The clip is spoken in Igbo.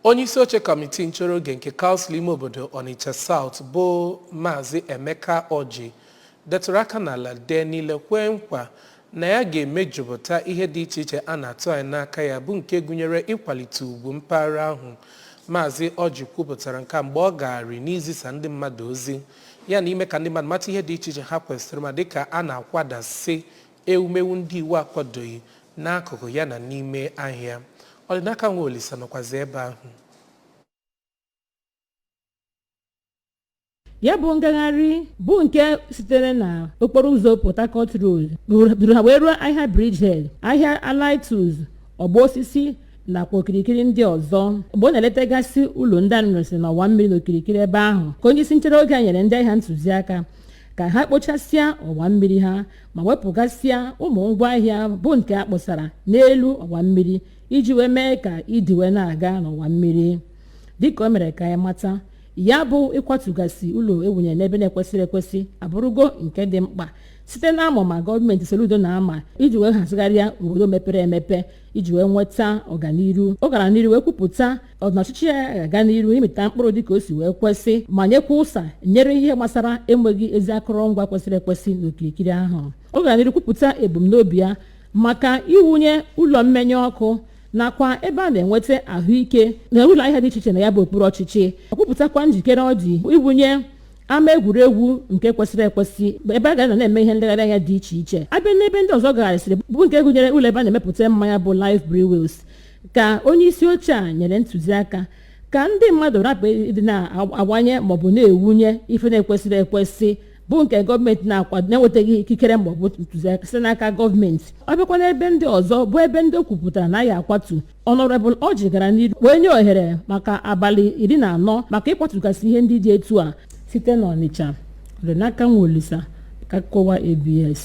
Onyeisi Oche Kọmitii Nchọrọoge nke Kansụl ime obodo Onitsha South bụ Maazị Emeka Oji detụrụ aka n'ala dee niile kwee nkwa na ya ga-emejupụta ihe dị iche iche a na-atụ anya n'aka ya bụ nke gụnyere ịkwalite ugwu mpaghara ahụ. Maazị Oji kwupụtara nke mgbe ọ gagharị n'izisa ndị mmadụ ozi ya na ime ka ndị mmadụ mata ihe dị iche iche ha kwesịrị ma dịka a na-akwadasị ewumewu ndị iwu akwadoghị n'akụkụ ya na n'ime ahịa. Ọdịnaka Nwaolisa nọkwazi ebe ahụ. Ya bụ ngagharị bụ nke sitere na okporo ụzọ Port Harcourt Road duru ha wee ruo ahịa Bridgehead, ahịa Allied ọgba osisi nakwa okirikiri ndị ọzọ. Mgbe ọ na-eletegasị ụlọ ndị anụrụsị n'ọwa mmiri n'okirikiri ebe ahụ ka onyeisi nchere oge a nyere ndị ahịa ntụziaka ka ha kpochasịa ọwa mmiri ha ma wepụgasịa ụmụ ngwaahịa bụ nke a kpọsara n'elu ọwa mmiri iji wee mee ka idiwe na-aga n'ọwa mmiri. Dịka o mere ka anyị mata, ya bụ ịkwatụgasị ụlọ ewunye n'ebe na-ekwesịrị ekwesị abụrụgo nke dị mkpa site na ma gọọmenti Soludo na-ama iji wee hazigharịa obodo mepere emepe iji wee nweta ọganiru. Ọ gara n'iru wee kwupụta ọdịnọchịchị ya ga-aga n'iru ịmịta mkpụrụ dịka o si wee kwesị ma nyekwa ụsa nyere ihe gbasara enweghị ezi akụrụngwa kwesịrị ekwesị n'okirikiri ahụ. Ọ gara n'iru kwupụta ebumnobi ya maka iwunye ụlọ mmenye ọkụ nakwa ebe a na-enweta ahụike na ụlọ ahịa dị iche iche na ya bụ okpuru ọchịchị. Ọ kwupụtakwa njikere ọ dị iwunye ama egwuregwu nke kwesịrị ekwesị ebe a ga na-eme ihe nlegharị anya dị iche iche. Abịa n'ebe ndị ọzọ gagharịsịrị bụ nke gụnyere ụlọ ebe a na-emepụta mmanya bụ Live Breweries ka onyeisi oche a nyere ntụziaka ka ndị mmadụ rapụ ịdị na-awanye maọbụ na-ewunye ife na-ekwesịrị ekwesị bụ nke gọọmenti na-akwado na-enwetaghị ikikere maọbụ ntụziaka site n'aka gọọmenti. Ọ bịakwa n'ebe ndị ọzọ bụ ebe ndị o kwupụtara na ya akwatu. Honorable Oji gara n'ihu wee nye ohere maka abalị 14 maka ịkwatụgasị ihe ndị dị etu a site n'Onitsha. Ọdịnaka Nwaolisa ka akụkọ ABS.